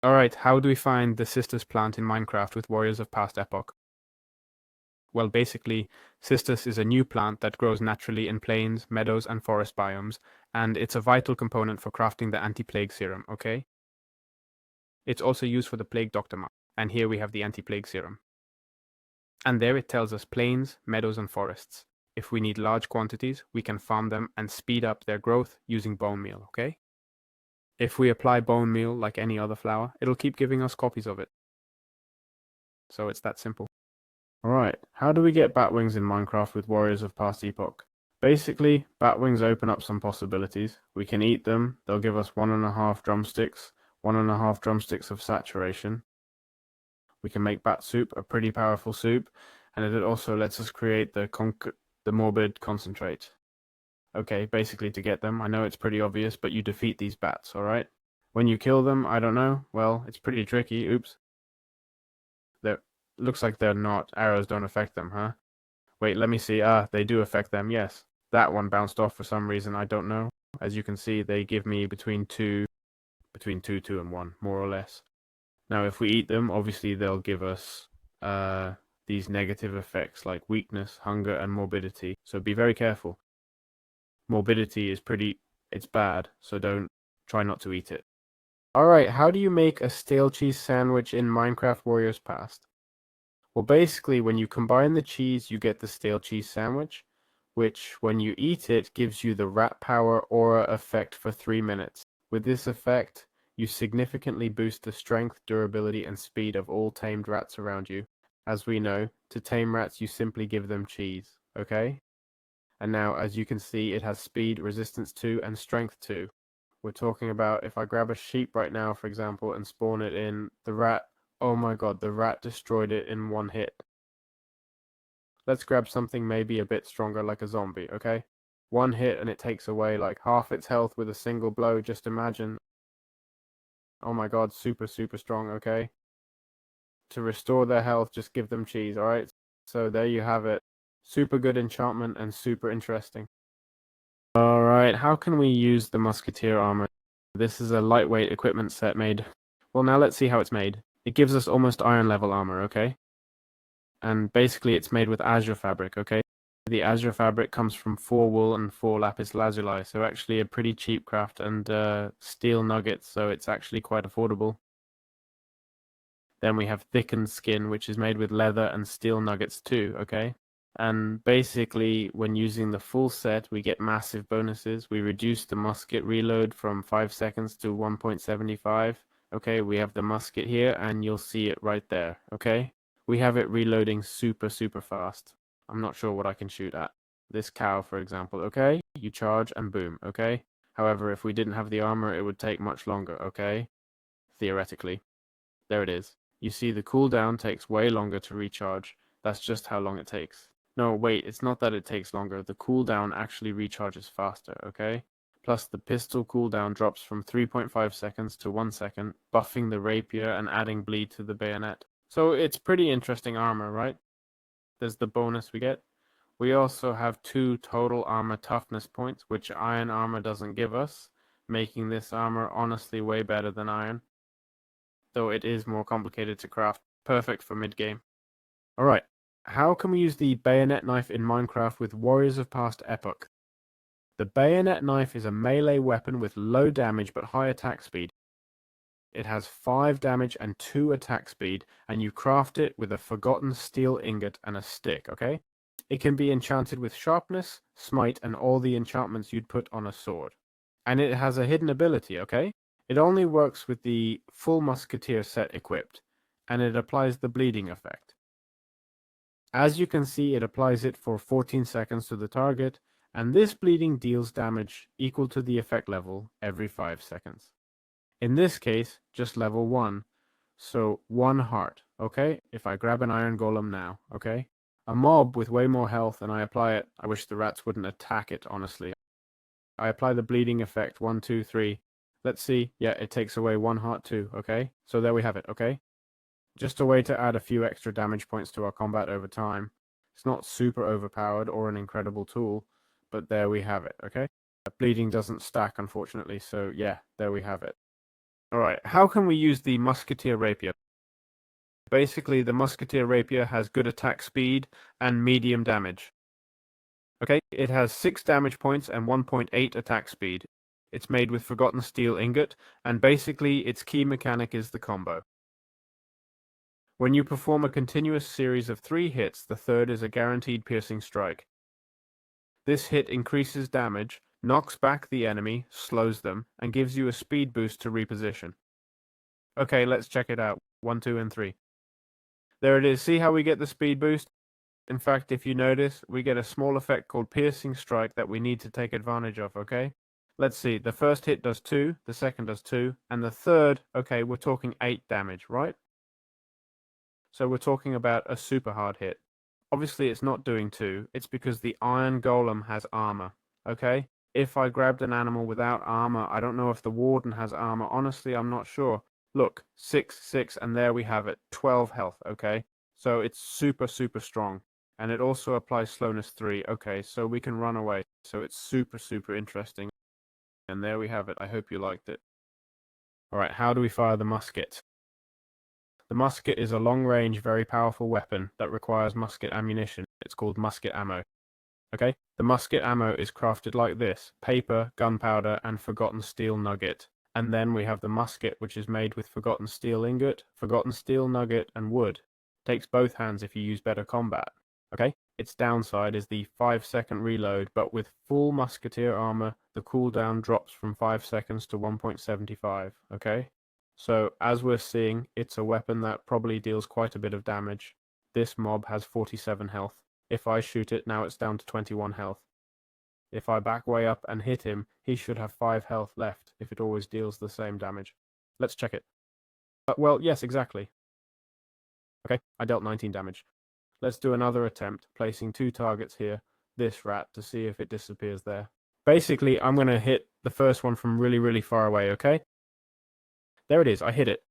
Alright, how do we find the CISTUS plant in Minecraft with Warriors of Past Epoch? Well, basically, CISTUS is a new plant that grows naturally in plains, meadows, and forest biomes, and it's a vital component for crafting the anti-plague serum, okay? It's also used for the Plague Doctor map, and here we have the anti-plague serum. And there it tells us plains, meadows, and forests. If we need large quantities, we can farm them and speed up their growth using bone meal, okay? If we apply bone meal like any other flower, it'll keep giving us copies of it. So it's that simple. Alright, how do we get batwings in Minecraft with Warriors of Past Epoch? Basically, batwings open up some possibilities. We can eat them, they'll give us 1.5 drumsticks, 1.5 drumsticks of saturation. We can make bat soup, a pretty powerful soup, and it also lets us create the morbid concentrate. Okay, basically to get them, I know it's pretty obvious, but you defeat these bats, alright? When you kill them, I don't know, well, it's pretty tricky, oops. Looks like they're not, arrows don't affect them, huh? Wait, let me see, they do affect them, yes. That one bounced off for some reason, I don't know. As you can see, they give me between 2, and 1, more or less. Now, if we eat them, obviously they'll give us these negative effects like weakness, hunger, and morbidity, so be very careful. Morbidity is it's bad, so try not to eat it. Alright, how do you make a stale cheese sandwich in Minecraft Warriors Past? Well, basically, when you combine the cheese, you get the stale cheese sandwich, which, when you eat it, gives you the rat power aura effect for 3 minutes. With this effect, you significantly boost the strength, durability, and speed of all tamed rats around you. As we know, to tame rats, you simply give them cheese, okay? And now, as you can see, it has speed, resistance 2, and strength 2. We're talking about if I grab a sheep right now, for example, and spawn it in, the rat, oh my god, the rat destroyed it in 1 hit. Let's grab something maybe a bit stronger like a zombie, okay? 1 hit and it takes away like half its health with a single blow, just imagine. Oh my god, super strong, okay? To restore their health, just give them cheese, alright? So there you have it. Super good enchantment and super interesting. Alright, how can we use the musketeer armor? This is a lightweight equipment set made. Well, now let's see how it's made. It gives us almost iron level armor, okay? And basically it's made with azure fabric, okay? The azure fabric comes from 4 wool and 4 lapis lazuli, so actually a pretty cheap craft, and steel nuggets, so it's actually quite affordable. Then we have thickened skin, which is made with leather and steel nuggets too, okay? And basically, when using the full set, we get massive bonuses. We reduce the musket reload from 5 seconds to 1.75. Okay, we have the musket here, and you'll see it right there, okay? We have it reloading super fast. I'm not sure what I can shoot at. This cow, for example, okay? You charge and boom, okay? However, if we didn't have the armor, it would take much longer, okay? Theoretically. There it is. You see the cooldown takes way longer to recharge. That's just how long it takes. No, wait, it's not that it takes longer. The cooldown actually recharges faster, okay? Plus, the pistol cooldown drops from 3.5 seconds to 1 second, buffing the rapier and adding bleed to the bayonet. So it's pretty interesting armor, right? There's the bonus we get. We also have 2 total armor toughness points, which iron armor doesn't give us, making this armor honestly way better than iron. Though it is more complicated to craft. Perfect for mid-game. Alright, how can we use the bayonet knife in Minecraft with Warriors of Past Epoch? The bayonet knife is a melee weapon with low damage but high attack speed. It has 5 damage and 2 attack speed, and you craft it with a forgotten steel ingot and a stick, okay? It can be enchanted with sharpness, smite, and all the enchantments you'd put on a sword. And it has a hidden ability, okay? It only works with the full musketeer set equipped, and it applies the bleeding effect. As you can see, it applies it for 14 seconds to the target, and this bleeding deals damage equal to the effect level every 5 seconds. In this case, just level 1, so 1 heart, okay? If I grab an iron golem now, okay? A mob with way more health and I apply it, I wish the rats wouldn't attack it, honestly. I apply the bleeding effect, 1, 2, 3. Let's see, yeah, it takes away 1 heart too, okay? So there we have it, okay? Just a way to add a few extra damage points to our combat over time. It's not super overpowered or an incredible tool, but there we have it, okay? Bleeding doesn't stack, unfortunately, so yeah, there we have it. Alright, how can we use the Musketeer Rapier? Basically, the Musketeer Rapier has good attack speed and medium damage. Okay, it has 6 damage points and 1.8 attack speed. It's made with Forgotten Steel Ingot, and basically its key mechanic is the combo. When you perform a continuous series of 3 hits, the third is a guaranteed piercing strike. This hit increases damage, knocks back the enemy, slows them, and gives you a speed boost to reposition. Okay, let's check it out. 1, 2, and 3. There it is. See how we get the speed boost? In fact, if you notice, we get a small effect called Piercing Strike that we need to take advantage of, okay? Let's see, the first hit does 2, the second does 2, and the third, okay, we're talking 8 damage, right? So we're talking about a super hard hit. Obviously it's not doing 2, it's because the Iron Golem has armor, okay? If I grabbed an animal without armor, I don't know if the Warden has armor, honestly I'm not sure. Look, 6, 6, and there we have it, 12 health, okay? So it's super, super strong. And it also applies slowness 3. Okay, so we can run away. So it's super, super interesting. And there we have it. I hope you liked it. Alright, how do we fire the musket? The musket is a long-range, very powerful weapon that requires musket ammunition. It's called musket ammo. Okay, the musket ammo is crafted like this. Paper, gunpowder, and forgotten steel nugget. And then we have the musket, which is made with forgotten steel ingot, forgotten steel nugget, and wood. Takes both hands if you use better combat. Okay, its downside is the 5-second reload, but with full musketeer armor, the cooldown drops from 5 seconds to 1.75, okay? So, as we're seeing, it's a weapon that probably deals quite a bit of damage. This mob has 47 health. If I shoot it, now it's down to 21 health. If I back way up and hit him, he should have 5 health left, if it always deals the same damage. Let's check it. Well, yes, exactly. Okay, I dealt 19 damage. Let's do another attempt, placing 2 targets here, this rat, to see if it disappears there. Basically, I'm going to hit the first one from really, really far away, okay? There it is, I hit it.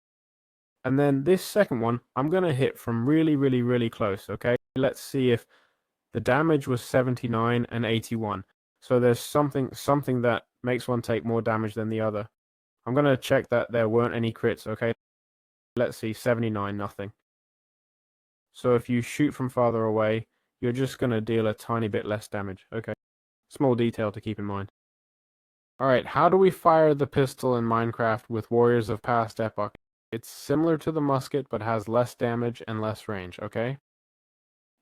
And then this second one, I'm going to hit from really, really, really close, okay? Let's see if the damage was 79 and 81. So there's something that makes one take more damage than the other. I'm going to check that there weren't any crits, okay? Let's see, 79, nothing. So if you shoot from farther away, you're just going to deal a tiny bit less damage. Okay. Small detail to keep in mind. Alright, how do we fire the pistol in Minecraft with Warriors of Past Epoch? It's similar to the musket, but has less damage and less range, okay?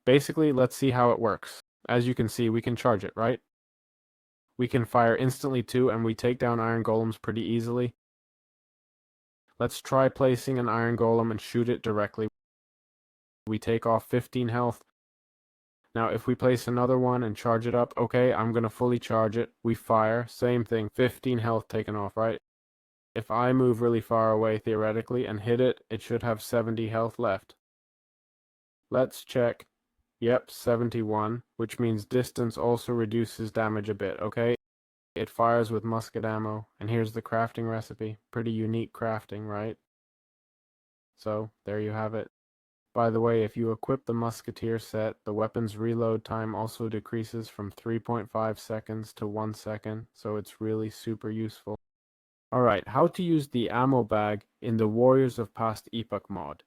Basically, let's see how it works. As you can see, we can charge it, right? We can fire instantly too, and we take down iron golems pretty easily. Let's try placing an iron golem and shoot it directly. We take off 15 health. Now, if we place another one and charge it up, okay, I'm going to fully charge it. We fire, same thing, 15 health taken off, right? If I move really far away, theoretically, and hit it, it should have 70 health left. Let's check. Yep, 71, which means distance also reduces damage a bit, okay? It fires with musket ammo, and here's the crafting recipe. Pretty unique crafting, right? So, there you have it. By the way, if you equip the Musketeer set, the weapon's reload time also decreases from 3.5 seconds to 1 second, so it's really super useful. Alright, how to use the ammo bag in the Warriors of Past Epoch mod.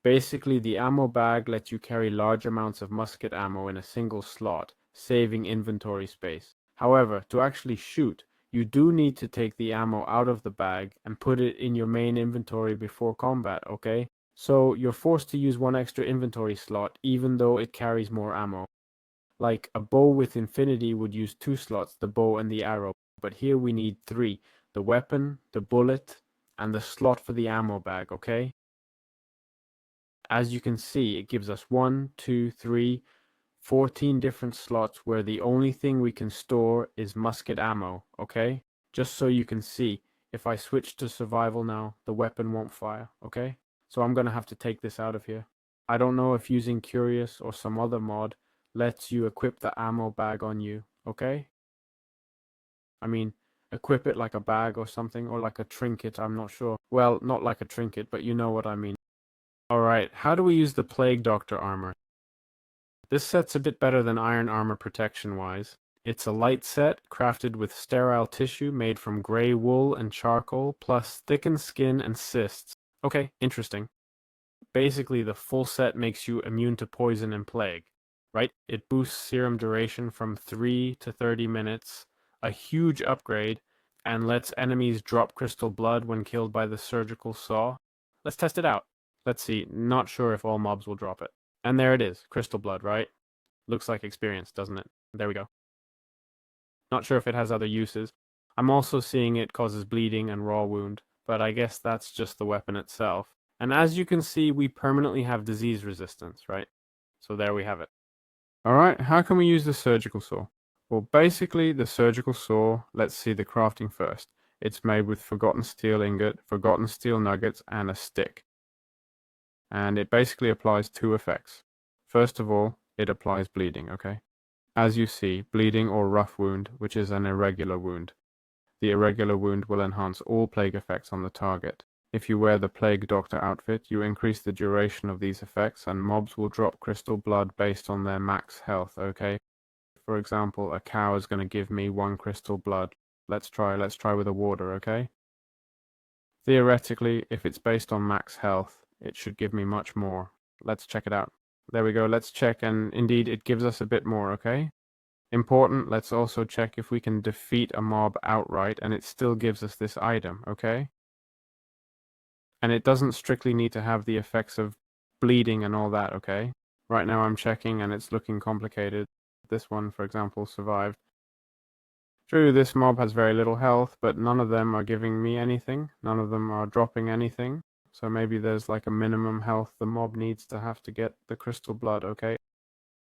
Basically, the ammo bag lets you carry large amounts of musket ammo in a single slot, saving inventory space. However, to actually shoot, you do need to take the ammo out of the bag and put it in your main inventory before combat, okay? So you're forced to use 1 extra inventory slot even though it carries more ammo. Like a bow with infinity would use 2 slots, the bow and the arrow, but here we need 3. The weapon, the bullet, and the slot for the ammo bag, okay? As you can see, it gives us 1, 2, 3, 14 different slots where the only thing we can store is musket ammo, okay? Just so you can see, if I switch to survival now, the weapon won't fire, okay? So I'm gonna have to take this out of here. I don't know if using Curious or some other mod lets you equip the ammo bag on you, okay? I mean, equip it like a bag or something, or like a trinket, I'm not sure. Well, not like a trinket, but you know what I mean. Alright, how do we use the Plague Doctor armor? This set's a bit better than iron armor protection-wise. It's a light set crafted with sterile tissue made from gray wool and charcoal, plus thickened skin and cysts. Okay, interesting. Basically, the full set makes you immune to poison and plague, right? It boosts serum duration from 3 to 30 minutes, a huge upgrade, and lets enemies drop crystal blood when killed by the surgical saw. Let's test it out. Let's see, not sure if all mobs will drop it. And there it is, crystal blood, right? Looks like experience, doesn't it? There we go. Not sure if it has other uses. I'm also seeing it causes bleeding and raw wound, but I guess that's just the weapon itself. And as you can see, we permanently have disease resistance, right? So there we have it. Alright, how can we use the surgical saw? Well, basically, the surgical saw, let's see the crafting first. It's made with forgotten steel ingot, forgotten steel nuggets, and a stick. And it basically applies 2 effects. First of all, it applies bleeding, okay? As you see, bleeding or rough wound, which is an irregular wound. The irregular wound will enhance all plague effects on the target. If you wear the Plague Doctor outfit, you increase the duration of these effects, and mobs will drop crystal blood based on their max health, okay? For example, a cow is going to give me 1 crystal blood. Let's try with a warder, okay? Theoretically, if it's based on max health, it should give me much more. Let's check it out. There we go, let's check, and indeed it gives us a bit more, okay? Important, let's also check if we can defeat a mob outright and it still gives us this item, okay? And it doesn't strictly need to have the effects of bleeding and all that, okay? Right now I'm checking and it's looking complicated. This one, for example, survived. True, this mob has very little health, but none of them are giving me anything. None of them are dropping anything. So maybe there's like a minimum health the mob needs to have to get the crystal blood, okay?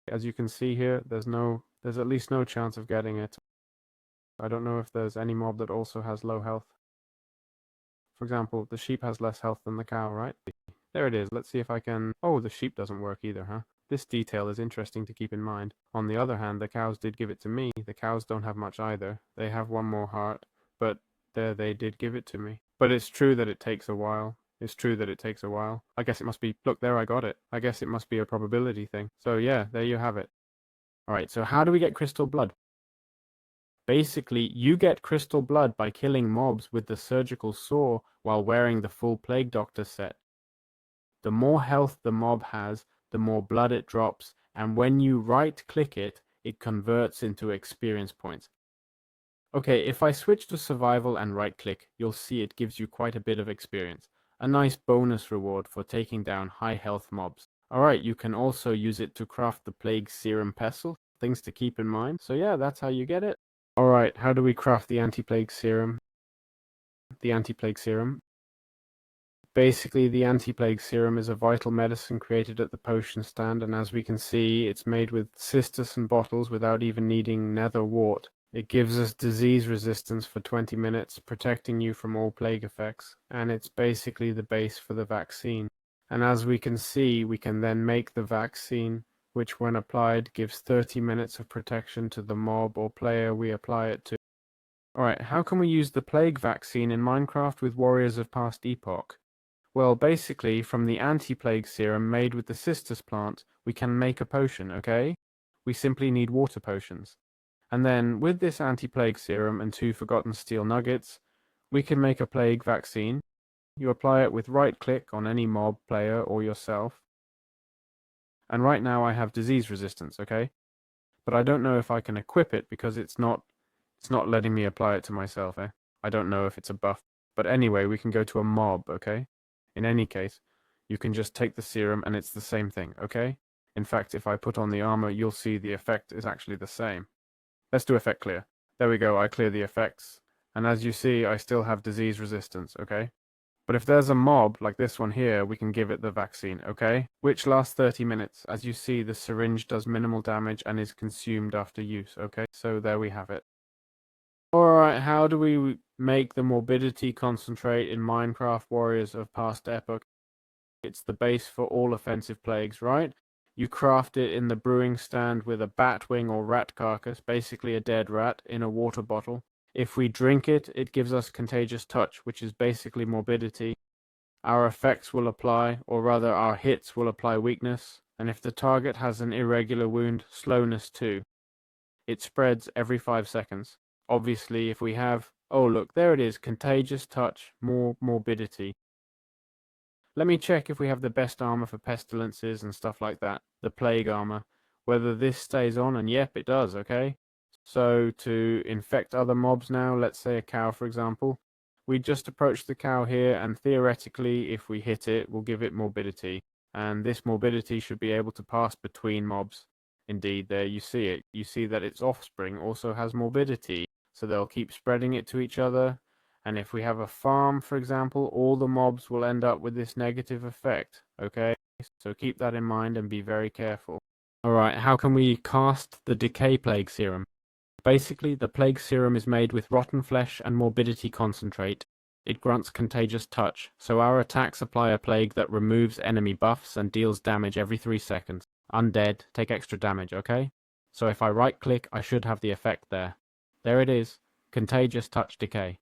As you can see here, there's at least no chance of getting it. I don't know if there's any mob that also has low health. For example, the sheep has less health than the cow, right? There it is. Let's see if I can... Oh, the sheep doesn't work either, huh? This detail is interesting to keep in mind. On the other hand, the cows did give it to me. The cows don't have much either. They have 1 more heart, but there they did give it to me. But it's true that it takes a while. It's true that it takes a while. I guess it must be... Look, there I got it. I guess it must be a probability thing. So yeah, there you have it. Alright, so how do we get crystal blood? Basically, you get crystal blood by killing mobs with the surgical saw while wearing the full Plague Doctor set. The more health the mob has, the more blood it drops, and when you right-click it, it converts into experience points. Okay, if I switch to survival and right-click, you'll see it gives you quite a bit of experience. A nice bonus reward for taking down high health mobs. Alright, you can also use it to craft the Plague Serum Pestle, things to keep in mind. So yeah, that's how you get it. Alright, how do we craft the anti-plague serum? The anti-plague serum. Basically, the anti-plague serum is a vital medicine created at the potion stand, and as we can see, it's made with CISTUS and bottles without even needing nether wart. It gives us disease resistance for 20 minutes, protecting you from all plague effects, and it's basically the base for the vaccine. And as we can see, we can then make the vaccine, which when applied gives 30 minutes of protection to the mob or player we apply it to. Alright, how can we use the plague vaccine in Minecraft with warriors of past Epoch? Well, basically, from the anti-plague serum made with the CISTUS plant, we can make a potion, okay? We simply need water potions. And then, with this anti-plague serum and 2 forgotten steel nuggets, we can make a plague vaccine. You apply it with right-click on any mob, player, or yourself. And right now I have disease resistance, okay? But I don't know if I can equip it because it's not letting me apply it to myself, eh? I don't know if it's a buff. But anyway, we can go to a mob, okay? In any case, you can just take the serum and it's the same thing, okay? In fact, if I put on the armor, you'll see the effect is actually the same. Let's do effect clear. There we go, I clear the effects. And as you see, I still have disease resistance, okay? But if there's a mob, like this one here, we can give it the vaccine, okay? Which lasts 30 minutes. As you see, the syringe does minimal damage and is consumed after use, okay? So there we have it. Alright, how do we make the morbidity concentrate in Minecraft Warriors of Past Epoch? It's the base for all offensive plagues, right? You craft it in the brewing stand with a bat wing or rat carcass, basically a dead rat, in a water bottle. If we drink it, it gives us contagious touch, which is basically morbidity. Our effects will apply, or rather our hits will apply weakness, and if the target has an irregular wound, slowness too. It spreads every 5 seconds. Obviously, if we have, oh look, there it is, contagious touch, more morbidity. Let me check if we have the best armor for pestilences and stuff like that, the plague armor, whether this stays on, and yep, it does, okay? So to infect other mobs now, let's say a cow for example, we just approach the cow here, and theoretically if we hit it, we'll give it morbidity, and this morbidity should be able to pass between mobs. Indeed, there you see it. You see that its offspring also has morbidity, so they'll keep spreading it to each other, and if we have a farm, for example, all the mobs will end up with this negative effect, okay? So keep that in mind and be very careful. Alright, how can we cast the Decay Plague Serum? Basically, the Plague Serum is made with rotten flesh and morbidity concentrate. It grants contagious touch, so our attacks apply a plague that removes enemy buffs and deals damage every 3 seconds. Undead, take extra damage, okay? So if I right-click, I should have the effect there. There it is, Contagious Touch Decay.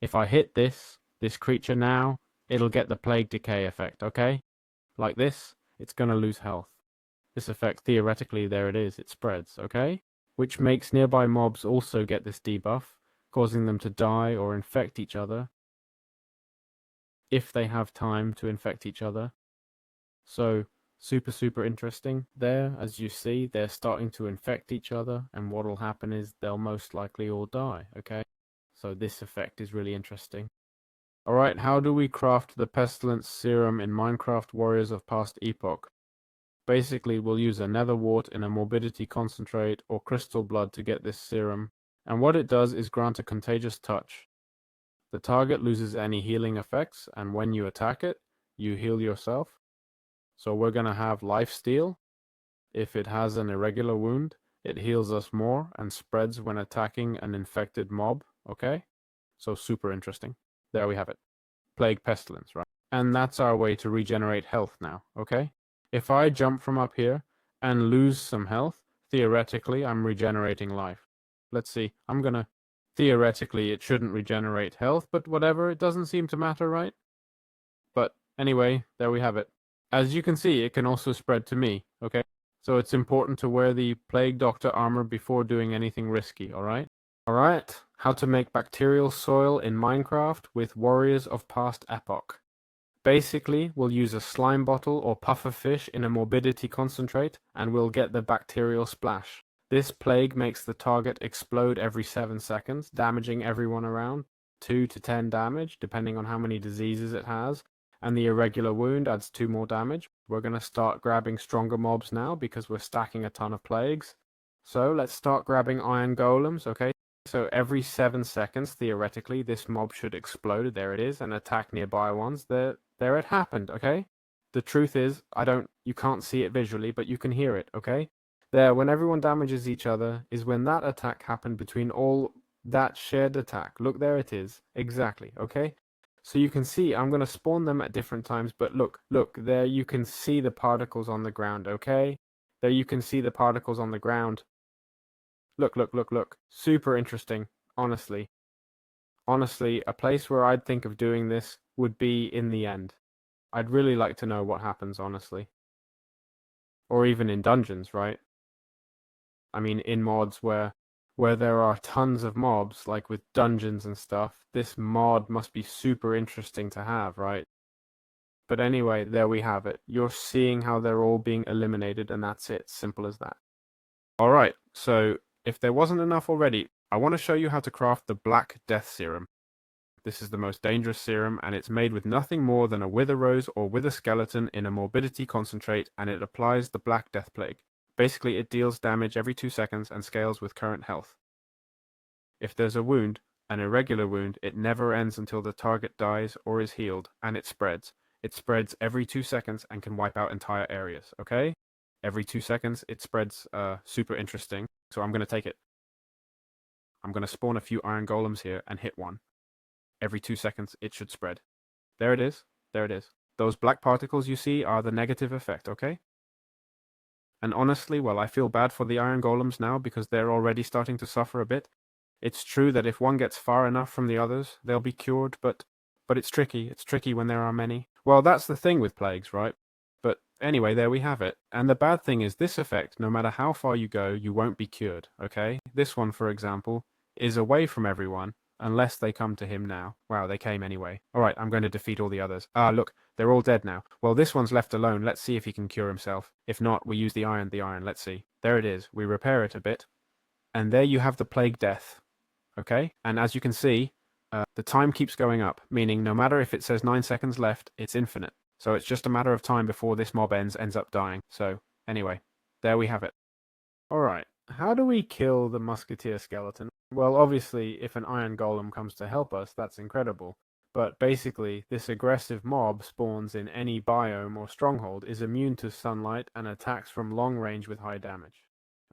If I hit this creature now, it'll get the Plague Decay effect, okay? Like this, it's gonna lose health. This effect, theoretically, there it is, it spreads, okay? Which makes nearby mobs also get this debuff, causing them to die or infect each other, if they have time to infect each other. So, super interesting there. As you see, they're starting to infect each other, and what'll happen is they'll most likely all die, okay? So this effect is really interesting. Alright, how do we craft the Pestilence Serum in Minecraft Warriors of Past Epoch? Basically, we'll use a nether wart in a morbidity concentrate or crystal blood to get this serum, and what it does is grant a contagious touch. The target loses any healing effects, and when you attack it, you heal yourself. So we're gonna have lifesteal. If it has an irregular wound, it heals us more and spreads when attacking an infected mob, okay? So super interesting. There we have it. Plague Pestilence, right? And that's our way to regenerate health now, okay? If I jump from up here and lose some health, theoretically I'm regenerating life. Let's see, theoretically it shouldn't regenerate health, but whatever, it doesn't seem to matter, right? But anyway, there we have it. As you can see, it can also spread to me, okay? So it's important to wear the Plague Doctor armor before doing anything risky, alright? Alright, how to make bacterial soil in Minecraft with Warriors of Past Epoch. Basically, we'll use a slime bottle or pufferfish in a morbidity concentrate, and we'll get the bacterial splash. This plague makes the target explode every 7 seconds, damaging everyone around, 2 to 10 damage, depending on how many diseases it has, and the irregular wound adds 2 more damage. We're going to start grabbing stronger mobs now, because we're stacking a ton of plagues. So let's start grabbing iron golems, okay? So every 7 seconds, theoretically, this mob should explode, there it is, and attack nearby ones. There it happened, okay? The truth is, you can't see it visually, but you can hear it, okay? There, when everyone damages each other, is when that attack happened between all that shared attack. Look, there it is. Exactly, okay? So you can see, I'm going to spawn them at different times, but look, there you can see the particles on the ground, okay? There you can see the particles on the ground. Look. Super interesting, honestly. Honestly, a place where I'd think of doing this would be in the end. I'd really like to know what happens, honestly. Or even in dungeons, right? I mean, in mods where there are tons of mobs, like with dungeons and stuff, this mod must be super interesting to have, right? But anyway, there we have it. You're seeing how they're all being eliminated, and that's it. Simple as that. Alright, so if there wasn't enough already, I want to show you how to craft the Black Death Serum. This is the most dangerous serum, and it's made with nothing more than a wither rose or wither skeleton in a morbidity concentrate, and it applies the Black Death Plague. Basically, it deals damage every 2 seconds and scales with current health. If there's a wound, an irregular wound, it never ends until the target dies or is healed, and it spreads. It spreads every 2 seconds and can wipe out entire areas, okay? Every 2 seconds, it spreads, super interesting. So I'm going to take it. I'm going to spawn a few iron golems here and hit one. Every 2 seconds, it should spread. There it is. There it is. Those black particles you see are the negative effect, okay? And honestly, well, I feel bad for the iron golems now because they're already starting to suffer a bit. It's true that if one gets far enough from the others, they'll be cured, but it's tricky. It's tricky when there are many. Well, that's the thing with plagues, right? But Anyway, there we have it. And the bad thing is this effect, no matter how far you go, you won't be cured, okay? This one, for example, is away from everyone unless they come to him now. Wow, they came anyway. All right, I'm going to defeat all the others. Ah, look, they're all dead now. Well, this one's left alone. Let's see if he can cure himself. If not, we use the iron. Let's see. There it is. We repair it a bit. And there you have the plague death, okay? And as you can see, the time keeps going up, meaning no matter if it says 9 seconds left, it's infinite. So it's just a matter of time before this mob ends up dying. So anyway, there we have it. Alright, how do we kill the musketeer skeleton? Well, obviously, if an iron golem comes to help us, that's incredible. But basically, this aggressive mob spawns in any biome or stronghold, is immune to sunlight, and attacks from long range with high damage.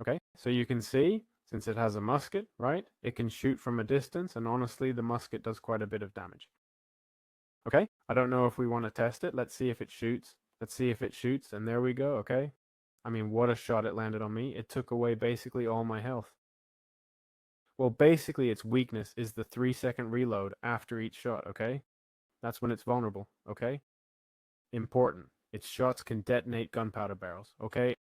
Okay, so you can see, since it has a musket, right, it can shoot from a distance, and honestly, the musket does quite a bit of damage. Okay, I don't know if we want to test it. Let's see if it shoots. Let's see if it shoots, and there we go, okay? I mean, what a shot it landed on me. It took away basically all my health. Well, basically, its weakness is the 3-second reload after each shot, okay? That's when it's vulnerable, okay? Important. Its shots can detonate gunpowder barrels, okay?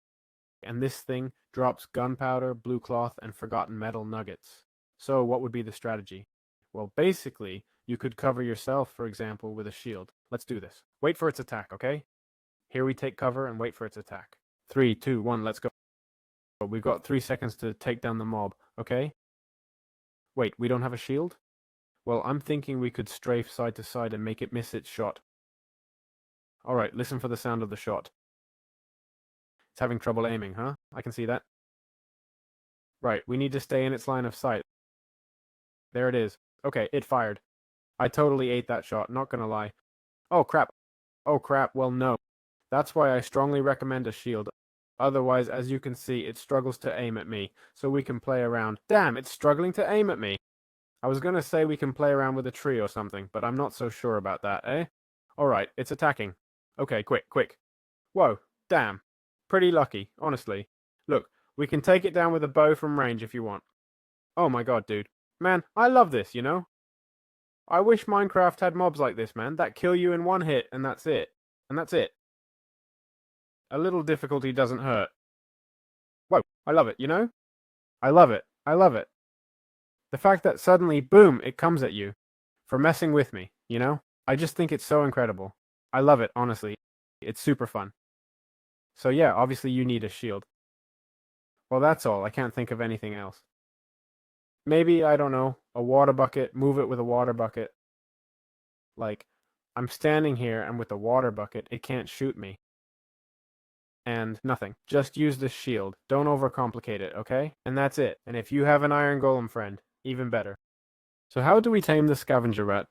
And this thing drops gunpowder, blue cloth, and forgotten metal nuggets. So what would be the strategy? Well, basically, you could cover yourself, for example, with a shield. Let's do this. Wait for its attack, okay? Here we take cover and wait for its attack. 3, 2, 1, let's go. We've got 3 seconds to take down the mob, okay? Wait, we don't have a shield? Well, I'm thinking we could strafe side to side and make it miss its shot. Alright, listen for the sound of the shot. It's having trouble aiming, huh? I can see that. Right, we need to stay in its line of sight. There it is. Okay, it fired. I totally ate that shot, not gonna lie. Oh crap. Oh crap, well no. That's why I strongly recommend a shield. Otherwise, as you can see, it struggles to aim at me, so we can play around. Damn, it's struggling to aim at me. I was gonna say we can play around with a tree or something, but I'm not so sure about that, eh? Alright, it's attacking. Okay, quick, quick. Whoa, damn. Pretty lucky, honestly. Look, we can take it down with a bow from range if you want. Oh my god, dude. Man, I love this, you know? I wish Minecraft had mobs like this, man, that kill you in one hit, and that's it. And that's it. A little difficulty doesn't hurt. Whoa, I love it, you know? I love it. I love it. The fact that suddenly, boom, it comes at you for messing with me, you know? I just think it's so incredible. I love it, honestly. It's super fun. So yeah, obviously you need a shield. Well, that's all. I can't think of anything else. Maybe, I don't know, a water bucket, move it with a water bucket. Like, I'm standing here and with a water bucket, it can't shoot me. And nothing. Just use the shield. Don't overcomplicate it, okay? And that's it. And if you have an iron golem friend, even better. So how do we tame the scavenger rat?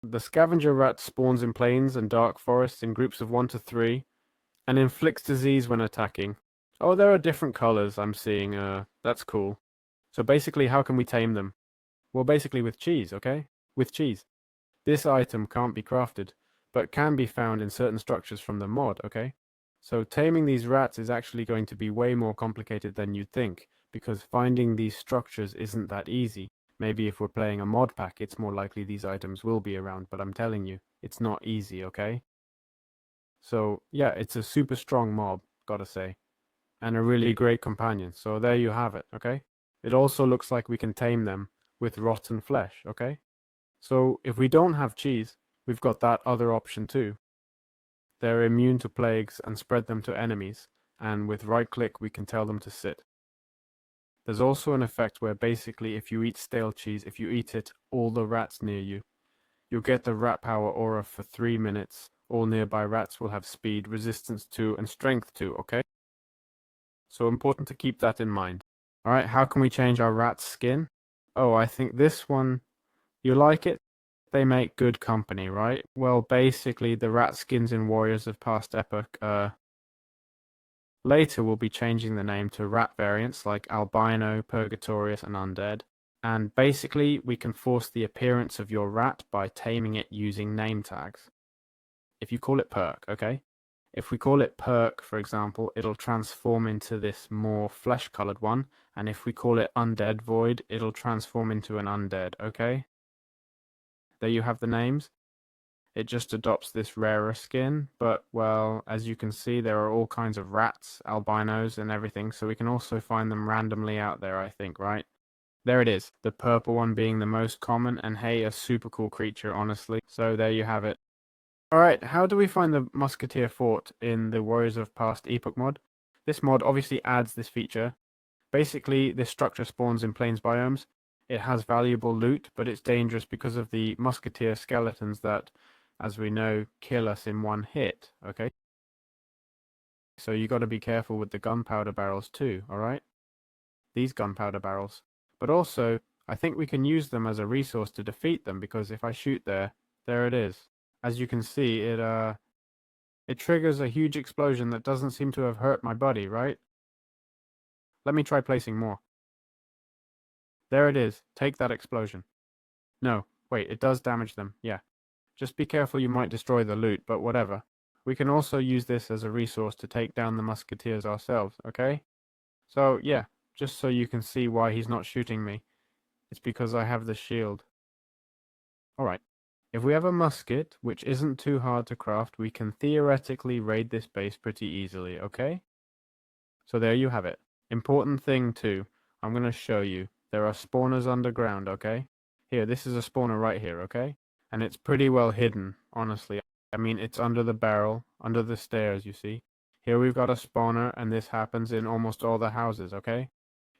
The scavenger rat spawns in plains and dark forests in groups of 1 to 3 and inflicts disease when attacking. Oh, there are different colors I'm seeing. That's cool. So basically, how can we tame them? Well, basically with cheese, okay? With cheese. This item can't be crafted, but can be found in certain structures from the mod, okay? So taming these rats is actually going to be way more complicated than you'd think, because finding these structures isn't that easy. Maybe if we're playing a mod pack, it's more likely these items will be around, but I'm telling you, it's not easy, okay? So, yeah, it's a super strong mob, gotta say. And a really great companion, so there you have it, okay? It also looks like we can tame them with rotten flesh, okay? So, if we don't have cheese, we've got that other option too. They're immune to plagues and spread them to enemies, and with right click we can tell them to sit. There's also an effect where basically if you eat stale cheese, if you eat it, all the rats near you, you'll get the rat power aura for 3 minutes. All nearby rats will have speed, resistance 2, and strength 2, okay? So important to keep that in mind. Alright, how can we change our rat's skin? Oh, I think this one, you like it? They make good company, right? Well, basically, the rat skins in Warriors of Past Epoch, later we'll be changing the name to rat variants like Albino, Purgatorius, and Undead. And basically, we can force the appearance of your rat by taming it using name tags. If you call it Perk, okay? If we call it Perk, for example, it'll transform into this more flesh-colored one. And if we call it Undead Void, it'll transform into an Undead, okay? There you have the names. it just adopts this rarer skin. But, well, as you can see, there are all kinds of rats, albinos, and everything, so we can also find them randomly out there, I think, right? There it is, the purple one being the most common, and hey, a super cool creature, honestly. So there you have it. Alright, how do we find the Musketeer Fort in the Warriors of Past Epoch mod? This mod obviously adds this feature. Basically, this structure spawns in plains biomes. It has valuable loot, but it's dangerous because of the Musketeer skeletons that, as we know, kill us in one hit, okay? So you gotta be careful with the gunpowder barrels too, alright? These gunpowder barrels. But also, I think we can use them as a resource to defeat them, because if I shoot there it is. As you can see, it triggers a huge explosion that doesn't seem to have hurt my buddy, right? Let me try placing more. There it is. Take that explosion. No, wait, it does damage them, yeah. Just be careful, you might destroy the loot, but whatever. We can also use this as a resource to take down the musketeers ourselves, okay? So, yeah, just so you can see why he's not shooting me. It's because I have the shield. Alright. If we have a musket, which isn't too hard to craft, we can theoretically raid this base pretty easily, okay? So there you have it. Important thing too, I'm going to show you. There are spawners underground, okay? Here, this is a spawner right here, okay? And it's pretty well hidden, honestly. I mean, it's under the barrel, under the stairs, you see? Here we've got a spawner, and this happens in almost all the houses, okay?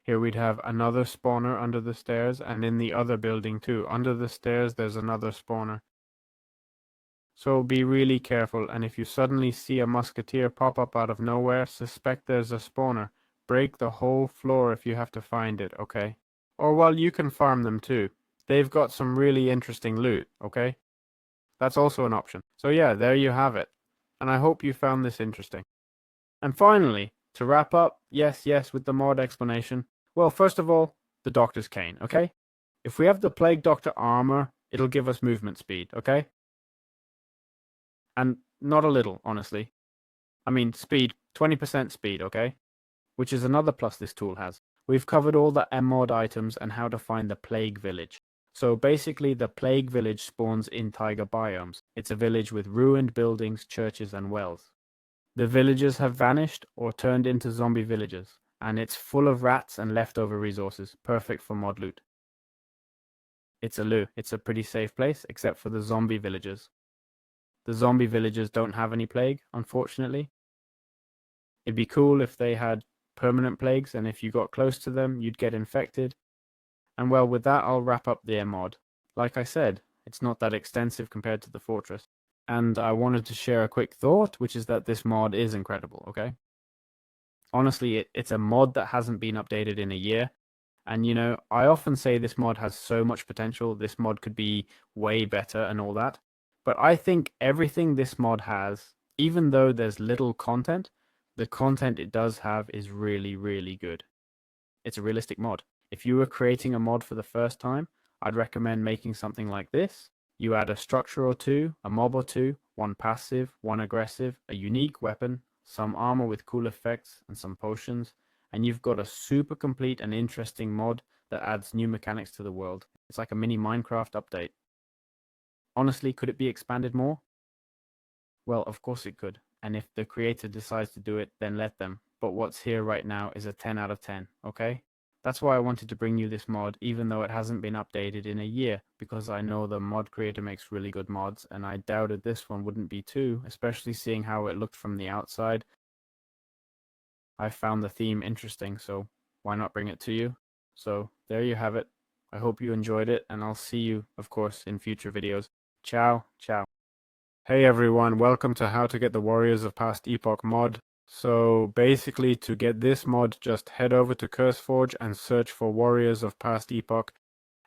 Here we'd have another spawner under the stairs, and in the other building too. Under the stairs, there's another spawner. So be really careful, and if you suddenly see a musketeer pop up out of nowhere, suspect there's a spawner. Break the whole floor if you have to find it, okay? Or, well, you can farm them too. They've got some really interesting loot, okay? That's also an option. So yeah, there you have it. And I hope you found this interesting. And finally, to wrap up, yes, with the mod explanation. Well, first of all, the Doctor's Cane, okay? If we have the Plague Doctor armor, it'll give us movement speed, okay? And not a little, honestly. I mean, speed, 20% speed, okay? Which is another plus this tool has. We've covered all the mod items and how to find the Plague Village. So basically, the Plague Village spawns in taiga biomes. It's a village with ruined buildings, churches, and wells. The villagers have vanished or turned into zombie villagers, and it's full of rats and leftover resources, perfect for mod loot. It's a pretty safe place, except for the zombie villagers. The zombie villagers don't have any plague, unfortunately. It'd be cool if they had permanent plagues, and if you got close to them, you'd get infected. And well, with that, I'll wrap up the mod. Like I said, it's not that extensive compared to the fortress. And I wanted to share a quick thought, which is that this mod is incredible, okay? Honestly, it's a mod that hasn't been updated in a year. And, you know, I often say this mod has so much potential. This mod could be way better and all that. But I think everything this mod has, even though there's little content, the content it does have is really, really good. It's a realistic mod. If you were creating a mod for the first time, I'd recommend making something like this. You add a structure or two, a mob or two, one passive, one aggressive, a unique weapon, some armor with cool effects, and some potions, and you've got a super complete and interesting mod that adds new mechanics to the world. It's like a mini Minecraft update. Honestly, could it be expanded more? Well, of course it could. And if the creator decides to do it, then let them. But what's here right now is a 10 out of 10, okay? That's why I wanted to bring you this mod, even though it hasn't been updated in a year, because I know the mod creator makes really good mods, and I doubted this one wouldn't be too, especially seeing how it looked from the outside. I found the theme interesting, so why not bring it to you? So there you have it. I hope you enjoyed it, and I'll see you, of course, in future videos. Ciao, ciao. Hey everyone, welcome to How to Get the Warriors of Past Epoch mod. So basically, to get this mod, just head over to CurseForge and search for Warriors of Past Epoch.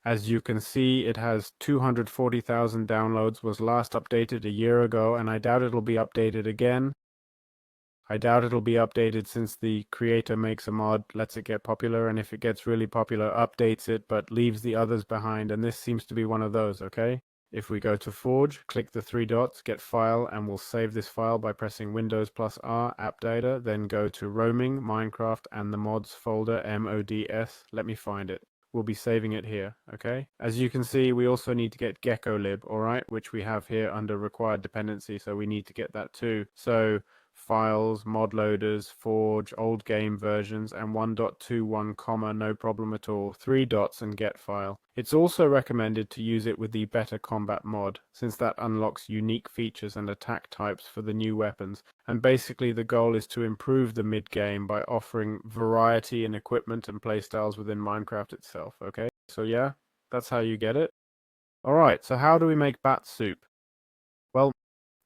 As you can see, it has 240,000 downloads, was last updated a year ago, and I doubt it'll be updated again. I doubt it'll be updated since the creator makes a mod, lets it get popular, and if it gets really popular, updates it, but leaves the others behind, and this seems to be one of those, okay? If we go to Forge, click the three dots, get File, and we'll save this file by pressing Windows plus R, App Data, then go to Roaming, Minecraft, and the mods folder, MODS. Let me find it. we'll be saving it here, okay? As you can see, we also need to get geckolib, alright, which we have here under required dependency, so we need to get that too. So files, mod loaders, forge, old game versions, and 1.21 comma, no problem at all. 3 dots and get file. It's also recommended to use it with the better combat mod, since that unlocks unique features and attack types for the new weapons. And basically the goal is to improve the mid-game by offering variety in equipment and playstyles within Minecraft itself, okay? So yeah, that's how you get it. Alright, so how do we make bat soup? Well,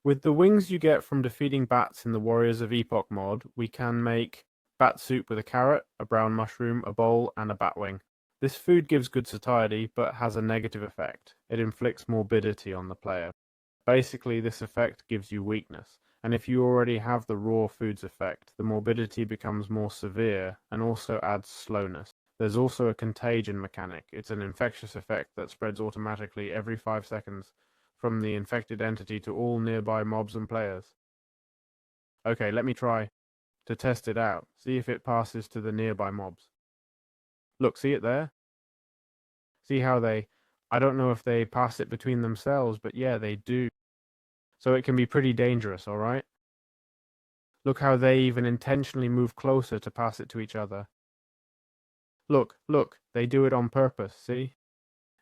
with the wings you get from defeating bats in the Warriors of Epoch mod, we can make bat soup with a carrot, a brown mushroom, a bowl, and a bat wing. This food gives good satiety, but has a negative effect. It inflicts morbidity on the player. Basically, this effect gives you weakness, and if you already have the raw foods effect, the morbidity becomes more severe and also adds slowness. There's also a contagion mechanic. It's an infectious effect that spreads automatically every 5 seconds from the infected entity to all nearby mobs and players. Okay, let me try to test it out. See if it passes to the nearby mobs. Look, see it there? See how I don't know if they pass it between themselves, but yeah, they do. So it can be pretty dangerous, alright? Look how they even intentionally move closer to pass it to each other. Look, they do it on purpose, see?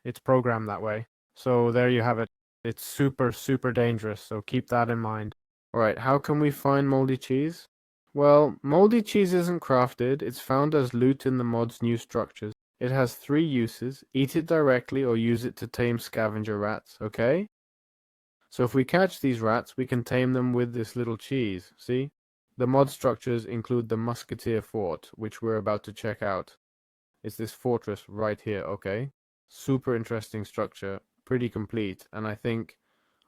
It's programmed that way. So there you have it. It's super, super dangerous, so keep that in mind. Alright, how can we find moldy cheese? Well, moldy cheese isn't crafted, it's found as loot in the mod's new structures. It has 3 uses: eat it directly or use it to tame scavenger rats, okay? So if we catch these rats, we can tame them with this little cheese, see? The mod structures include the Musketeer fort, which we're about to check out. It's this fortress right here, okay? Super interesting structure, pretty complete, and I think,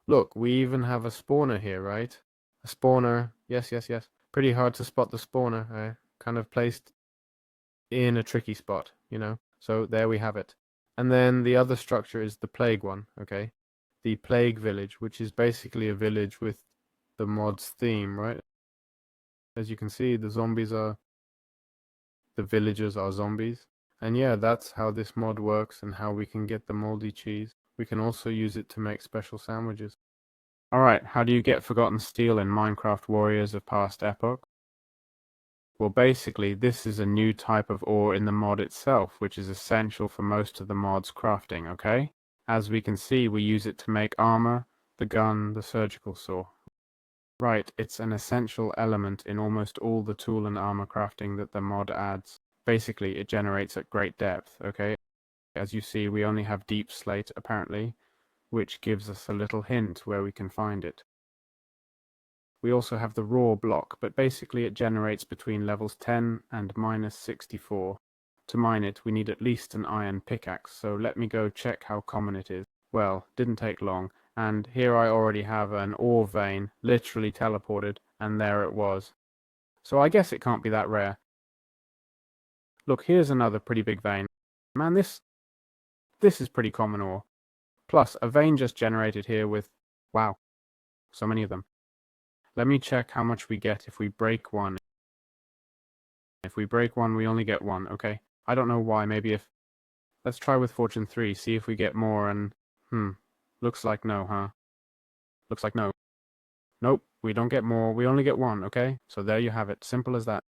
look, we even have a spawner here, right? A spawner, yes. Pretty hard to spot the spawner, kind of placed in a tricky spot, you know? So there we have it. And then the other structure is the plague one, okay? The plague village, which is basically a village with the mod's theme, right? As you can see, the villagers are zombies. And yeah, that's how this mod works and how we can get the moldy cheese. We can also use it to make special sandwiches. Alright, how do you get forgotten steel in Minecraft Warriors of Past Epoch? Well, basically, this is a new type of ore in the mod itself, which is essential for most of the mod's crafting, okay? As we can see, we use it to make armor, the gun, the surgical saw. Right, it's an essential element in almost all the tool and armor crafting that the mod adds. Basically, it generates at great depth, okay? As you see, we only have deep slate, apparently, which gives us a little hint where we can find it. We also have the raw block, but basically it generates between levels 10 and -64. To mine it, we need at least an iron pickaxe, so let me go check how common it is. Well, didn't take long, and here I already have an ore vein, literally teleported, and there it was. So I guess it can't be that rare. Look, here's another pretty big vein. Man, this is pretty common ore. Plus, a vein just generated here with, wow, so many of them. Let me check how much we get if we break one. If we break one, we only get one, okay? I don't know why, maybe if... Let's try with Fortune 3, see if we get more and... Looks like no, huh? Looks like no. Nope, we don't get more, we only get one, okay? So there you have it, simple as that.